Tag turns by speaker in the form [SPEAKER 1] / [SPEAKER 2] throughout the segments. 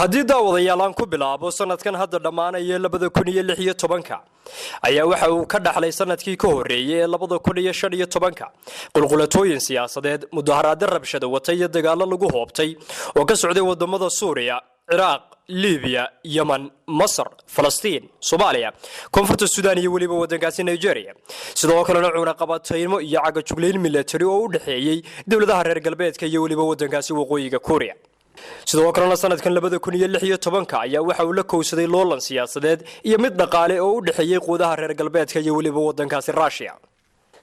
[SPEAKER 1] haddii daawadayaal ku bilaabo sanadkan hadda dhamaanaya 2016 ayaa waxa uu ka dhaxlay sanadkii ka horeeyay 2015 qulqulatooyin siyaasadeed mudaharaad rabshado watay iyo dagaalo lagu hoobtay oo ka socday wadamada Suuriya Iraq Libya Yemen Masar Falastiin Soomaaliya Koonfurta Suudaan iyo waliba wadankaasi Nigeria sidoo kale cuna qabataymo iyo caga jugleyn military oo u dhaxeeyay dawladaha reer galbeedka iyo waliba wadankaasi waqooyiga Korea sidoo kale sanadkan 2016 ayaa waxa uu la kowsaday loolan siyaasadeed iyo mid dhaqaale oo u dhaxeeyay quudaha reer galbeedka iyo waliba wadankaasi Russia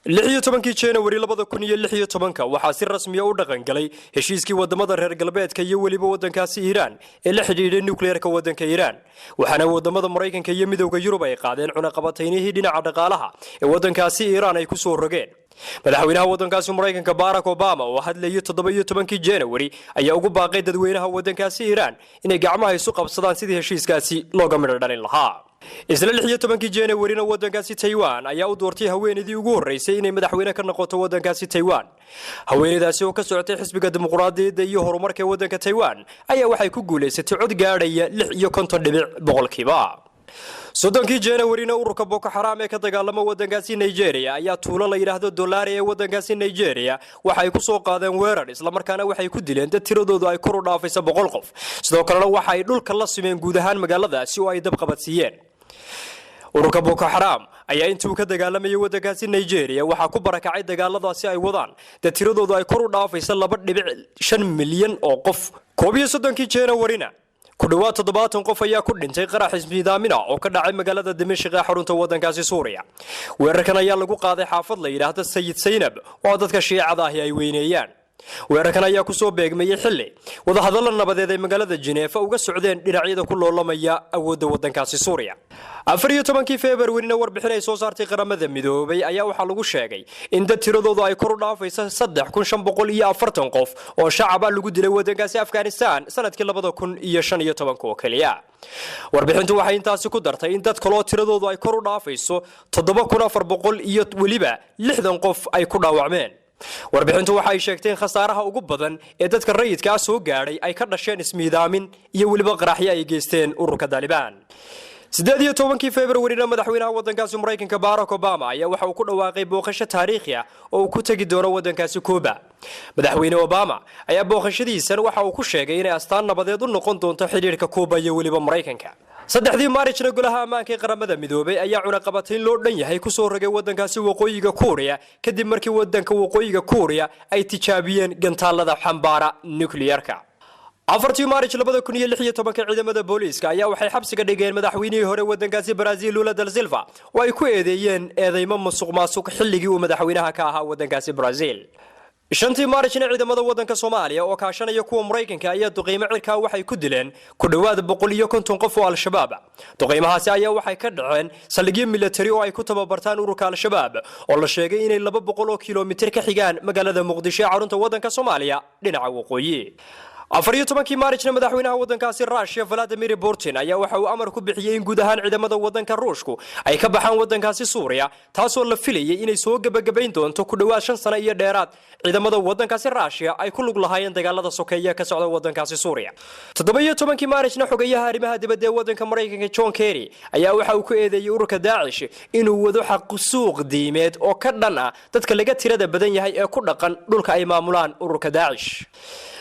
[SPEAKER 1] 16 January 2016 waxa si rasmi ah u dhaqan galay heshiiskii wadamada reer galbeedka iyo waliba wadankaasi Iran ee la xidhiidhay nuclear-ka wadanka Iran waxaana wadamada Mareykanka iyo midowga Yurub ay qaadeen cunaqabataynihii dhinaca dhaqaalaha ee wadankaasi Iran ay ku soo rogeen madaxweynaha wadankaasi Mareykanka Barack Obama oo hadlayay 17 January ayaa ugu baaqay dadweynaha wadankaasi Iran inay gacmaha isu qabsadaan sidii heshiiskaasi looga midho dhalin lahaa isla 16 January wadankaasi Taiwan ayaa u doortay haweeneydii ugu horeysay inay madaxweyne ka noqoto wadankaasi Taiwan haweeneydaasi oo ka socotay xisbiga dimuqraadiyadda iyo horumarka wadanka Taiwan ayaa waxay ku guuleysatay cod gaadhaya 56% Sodonkii January ururka Boko Haram ee ka dagaalama wadankaasi Nigeria ayaa tuulo la yiraahdo dollar ee wadankaasi Nigeria waxay ku soo qaadeen weerar isla markaana waxay ku dileen dad tiradoodu ay kor u dhaafayso 100 qof sidoo kale waxay dhulka la simeen guud ahaan magaaladaasi oo ay dab qabadsiiyeen ururka Boko Haram ayaa intuu ka dagaalamay wadankaasi Nigeria waxa ku barakacay dagaaladaasi ay wadaan dad tiradoodu ay kor u dhaafayso 2.5 milyan oo qof 31 January ku dhawaad 70 qof ayaa ku dhintay qarax ismiidaamina oo ka dhacay magaalada Dimashq ee xarunta wadankaasi Suuriya weerarkan ayaa lagu qaaday xaafad la yiraahdo Sayid Zainab oo dadka Shiicada ah ay weyneeyaan weerarkan ayaa ku soo beegmay xilli wada hadal nabadeed ee magaalada Geneva uga socdeen dhinacyada ku loolamaya awoodda wadankaasi Suuriya 14 February warbixin ay soo saartay qaramada midoobay ayaa waxa lagu sheegay in dad tiradoodu ay kor u dhaafayso 3540 qof oo shacab ah lagu dilay wadankaasi Afghanistan sanadkii 2015 oo kaliya warbixintu waxay intaasi ku dartay in dad kale oo tiradoodu ay kor u dhaafayso 7400 iyo waliba 60 qof ay ku dhaawacmeen warbixintu waxay sheegtay in khasaaraha ugu badan ee dadka rayidka soo gaaray ay ka dhasheen ismiidaamin iyo waliba qaraxyo ay geysteen ururka Taliban 18 February madaxweynaha wadankaasi Mareykanka Barack Obama ayaa waxa uu ku dhawaaqay booqasho taariikhi ah oo ku tagi doono wadankaasi Cuba madaxweyne Obama ayaa booqashadiisan waxa uu ku sheegay inay astaan nabadeed u noqon doonto xiriirka Cuba iyo waliba Mareykanka 3 Maarch golaha ammaanka ee qaramada midoobay ayaa cunaqabatayn loo dhan yahay ku soo rogay wadankaasi waqooyiga Korea kadib markii wadanka waqooyiga Korea ay tijaabiyeen gantaalada xambaara nuclear-ka 4 Maarch 2016 ciidamada booliiska ayaa waxay xabsiga dhigeen madaxweynihii hore wadankaasi Brazil Lula da Silva oo ay ku eedeeyeen eedeymo musuqmaasuq xilligii uu madaxweynaha ka ahaa wadankaasi Brazil 5 Maarch ciidamada wadanka Soomaaliya oo kaashanaya kuwa Mareykanka ayaa duqeymo cirka waxay ku dileen ku dhawaad 150 qof oo al-shabaab duqeymahaasi ayaa waxay ka dhaceen saldhigyo military oo ay ku tababartaan ururka al-shabaab oo la sheegay inay 200 kiiloomitir ka xigaan magaalada Muqdisho ee xarunta wadanka Soomaaliya dhinaca waqooyi 14 Maarch madaxweynaha wadankaasi Russia Vladimir Putin ayaa waxa uu amar ku bixiyay in guud ahaan ciidamada wadanka Ruushku ay ka baxaan wadankaasi Suuriya taasoo la filayay inay soo gabagabayn doonto ku dhawaad 5 sano iyo dheeraad ciidamada wadankaasi Russia ay ku lug lahaayeen dagaalada sokeeye ka socda wadankaasi Suuriya 17 Maarch xogayaha arrimaha dibadda ee wadanka Mareykanka John Kerry ayaa waxa uu ku eedeeyay ururka Daesh inuu wado xaq suuq diimeed oo ka dhan ah dadka laga tirada badan yahay ee ku dhaqan dhulka ay maamulaan ururka Daesh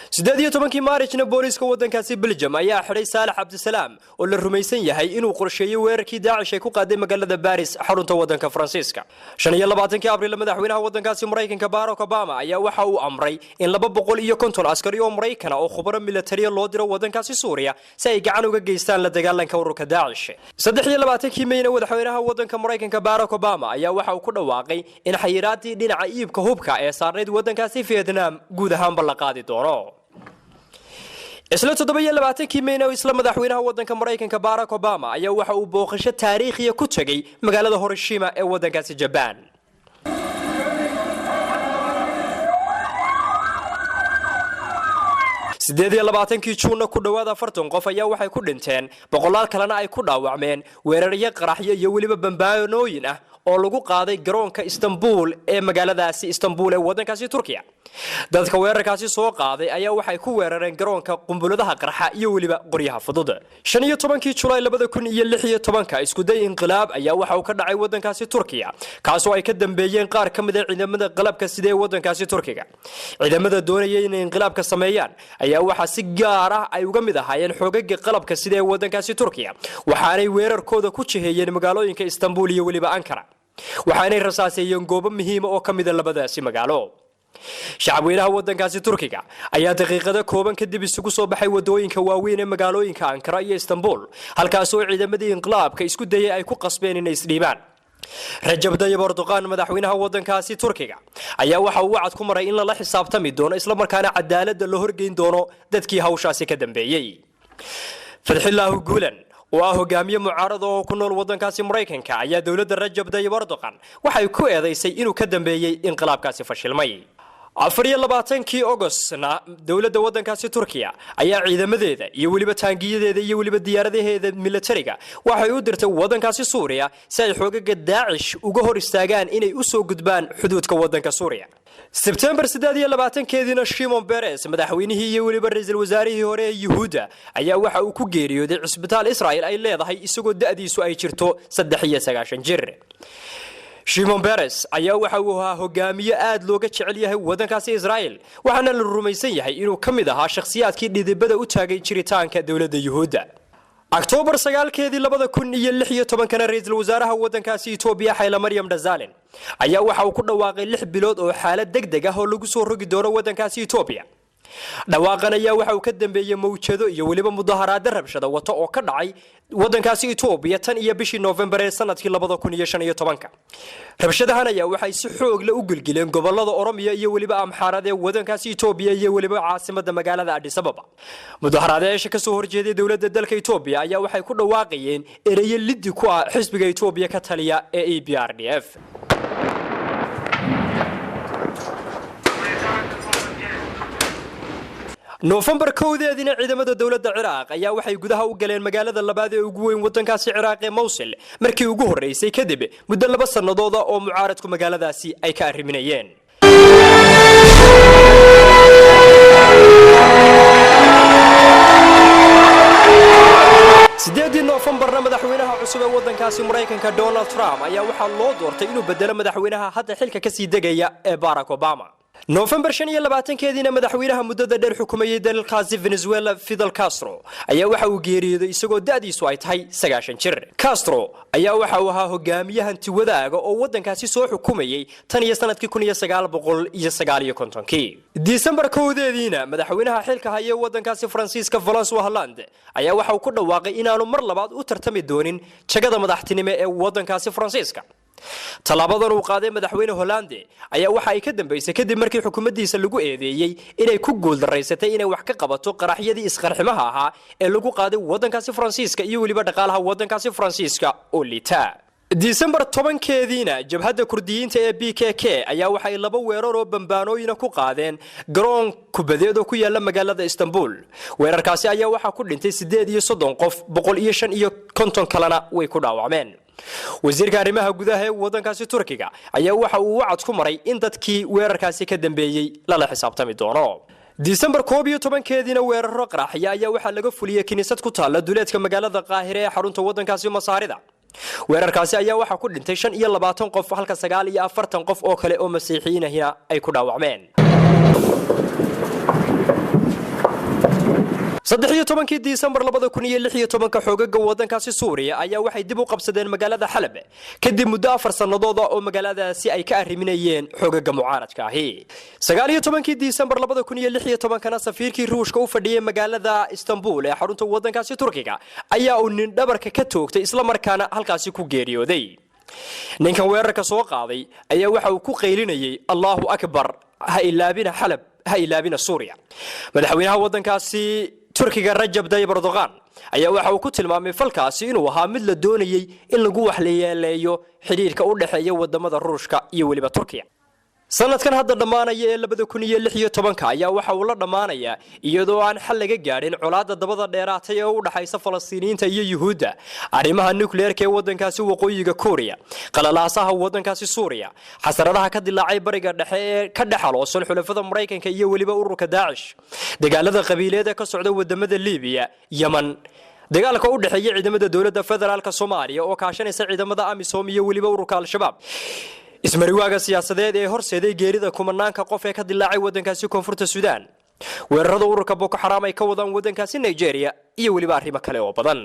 [SPEAKER 1] 18 Maarch booliiska wadankaasi Belgium ayaa xiray Saalax Abdisalaam oo la rumaysan yahay inuu qorsheeyay weerarkii Daesh ay ku qaaday magaalada Paris xarunta wadanka Faransiiska 25 Abriil madaxweynaha wadankaasi Mareykanka Barack Obama ayaa waxa uu amray in 250 askari oo Mareykan oo khubaro military loo diro wadankaasi Suuriya si ay gacan uga geystaan la dagaalanka ururka Daesh 23 May madaxweynaha wadanka Mareykanka Barack Obama ayaa waxa uu ku dhawaaqay in xayiraadii dhinaca iibka hubka ee saarneyd wadankaasi Vietnam guud ahaan la qaadi doono isla 27 May isla madaxweynaha wadanka Mareykanka Barack Obama ayaa waxa uu booqasho taariikhi ah ku tagay magaalada Hiroshima ee wadankaasi Japan 28 Juun ku dhawaad 40 qof ayaa waxay ku dhinteen boqolaal kalena ay ku dhaawacmeen weeraryo qaraxyo iyo waliba bambaanooyin ah oo lagu qaaday garoonka Istanbul ee magaaladaasi Istanbul ee wadankaasi Turkiga dadka weerarkaasi soo qaaday ayaa waxay ku weerareen garoonka qumbuladaha qarxa iyo waliba qoryaha fudud 15kii July 2016 isku day inqilaab ayaa waxa uu ka dhacay wadankaasi Turkiga kaas oo ay ka dambeeyeen qaar ka mid ah ciidamada qalabka sida wadankaasi Turkiga ciidamada doonayay inay inqilaabka sameeyaan ayaa waxa si gaar ah ay uga mid ahaayeen xoogagga qalabka sida wadankaasi Turkiga waxaanay weerarkooda ku jiheeyeen magaalooyinka Istanbul iyo waliba Ankara waxaanay rasaasayeen goobo muhiim ah oo ka mid ah labadaasi magaalo shacabweynaha wadankaasi Turkiga ayaa daqiiqada kooban kadib isugu soo baxay wadooyinka waaweyn ee magaalooyinka Ankara iyo Istanbul halkaas oo ciidamadii inqilaabka isku dayay ay ku qasbeen inay isdhiibaan Rajab Tayyip Erdogan madaxweynaha wadankaasi Turkiga ayaa waxa uu wacad ku maray in la xisaabtami doono isla markaana cadaalad la horgeyn doono dadkii hawshaasi ka dambeeyay Fadhillah Gulen oo ah hogaamiye mucaarad oo ku nool wadankaasi Mareykanka ayaa dawladda Rajab Tayyip Erdogan waxay ku eedeysay inuu ka dambeeyay inqilaabkaasi fashilmay 24kii Augustna dawladda wadankaasi Turkiga ayaa ciidamadeeda iyo waliba taangiyadeeda iyo waliba diyaaradaheeda militariga waxay u dirtay wadankaasi Suuriya si ay xoogaga Daesh uga hor istaagaan inay u soo gudbaan xuduudka wadanka Suuriya September 28keedina Shimon Peres madaxweynihii iyo waliba ra'iisul wasaarihii hore ee Yuhuuda ayaa waxa uu ku geeriyooday cisbitaal Israa'iil ay leedahay isagoo da'diisu ay jirto 93 jir Shimon Peres ayaa waxa uu ahaa hogaamiye aad looga jecel yahay wadankaasi Israa'iil waxaana la rumaysan yahay inuu ka mid ahaa shakhsiyaadkii dhidibada u taagay jiritaanka dawladda Yuhuuda October 9keedii 2016 kana ra'iisul wasaaraha wadankaasi Itoobiya Haile Mariam Desalegn ayaa waxa uu ku dhawaaqay 6 bilood oo xaalad degdeg ah oo lagu soo rogi doono wadankaasi Itoobiya dhawaaqan ayaa waxa uu ka dambeeyay mawjado iyo waliba mudaharaad rabshada wato oo ka dhacay wadankaasi Itoobiya tan iyo bishii November ee sanadkii 2015 rabshadahan ayaa waxay si xoog leh u gilgileen gobolada Oromiya iyo waliba Amxaarad ee wadankaasi Itoobiya iyo waliba caasimadda magaalada Addis Ababa mudaharaadayaasha ka soo horjeeday dawladda dalka Itoobiya ayaa waxay ku dhawaaqayeen ereyo liddi ku ah xisbiga Itoobiya ka taliya ee EPRDF November 1 ciidamada dawladda Ciraaq ayaa waxay gudaha u galeen magaalada labaad ee ugu weyn wadankaasi Ciraaq ee Mosul markii ugu horeysay kadib muddo 2 sanadood oo mucaaradku magaaladaasi ay ka arriminayeen November madaxweynaha cusub ee wadankaasi Mareykanka Donald Trump ayaa waxa loo doortay inuu bedelo madaxweynaha hadda xilka ka sii degaya ee Barack Obama November 25keedina madaxweynaha muddada dheer xukumayay dalkaasi Venezuela Fidel Castro ayaa waxa uu geeriyooday isagoo da'diisu ay tahay 90 jir Castro ayaa waxa uu ahaa hogaamiyahan tiwadaaga oo wadankaasi soo xukumayay tan iyo sanadkii 1959 December 1deedina madaxweynaha xilka haya wadankaasi Francisco François Hollande ayaa waxa uu ku dhawaaqay inaanu mar labaad u tartami doonin jagada madaxtinimo ee wadankaasi Francisco talaabadan uu qaaday madaxweyne Hollande ayaa waxa ay ka dambeysay kadib markii xukuumaddiisa lagu eedeeyay inay ku guuldareysatay inay wax ka qabato qaraxyadii isqarximaha ahaa ee lagu qaaday wadankaasi Francisco iyo waliba dhaqaalaha wadankaasi Francisco oo liita December 10keedina jabhadda Kurdiyiinta ee PKK ayaa waxay laba weerar oo bambaanooyin ku qaadeen garoon kubadeed oo ku yaala magaalada Istanbul weerarkaasi ayaa waxa ku dhintay 38 qof 150 kalena way ku dhaawacmeen wasiirka arrimaha gudaha ee wadankaasi Turkiga ayaa waxa uu wacad ku maray in dadkii weerarkaasi ka dambeeyay la xisaabtami doono December 11keedina weeraro qaraxya ayaa waxa laga fuliyay kiniisad ku taala duleedka magaalada Qaahire ee xarunta wadankaasi Masaarida weerarkaasi ayaa waxa ku dhintay 25 qof halka 49 qof oo kale oo masiixiyiin ah ay ku dhaawacmeen 13 December 2016 xoogaga wadankaasi Suuriya ayaa waxay dib u qabsadeen magaalada Xalab kadib muddo 4 sanadood oo magaaladaasi ay ka arriminayeen xoogaga mucaaradka ahi 19 December 2016 kana safiirkii Ruushka u fadhiyay magaalada Istanbul ee xarunta wadankaasi Turkiga ayaa uu nin dhabarka ka toogtay isla markaana halkaasi ku geeriyooday ninkan weerarka soo qaaday ayaa waxa uu ku qeylinayay Allahu Akbar ha ilaabina Xalab ha ilaabina Suuriya madaxweynaha wadankaasi Turkiga Rajab Tayyip Erdogan ayaa waxa uu ku tilmaamay falkaasi inuu ahaa mid la doonayay in lagu waxleeyo xiriirka u dhaxeeya wadamada Ruushka iyo waliba Turkiga sanadkan hadda dhamaanaya ee 2016 ayaa waxa uu la dhamaanaya iyadoo aan xal laga gaadhin colaadda dabada dheeraatay ee u dhaxaysa Falastiiniinta iyo Yuhuudda arrimaha nuclear-ka ee wadankaasi waqooyiga Korea qalalaasaha wadankaasi Suuriya xasaradaha ka dilaacay bariga dhexe ee ka dhaxaloosan xulafada Mareykanka iyo waliba ururka Daesh dagaalada qabiileed ee ka socda wadamada Liibiya Yemen dagaalka u dhaxeeya ciidamada dawladda federaalka Soomaaliya oo kaashanaysa ciidamada AMISOM iyo waliba ururka Al-Shabaab ismariwaaga siyaasadeed ee horseeday geerida kumanaanka qof ee ka dilaacay wadankaasi koonfurta Suudaan weerarada ururka Boko Haram ay ka wadaan wadankaasi Nigeria iyo waliba arrimo kale oo badan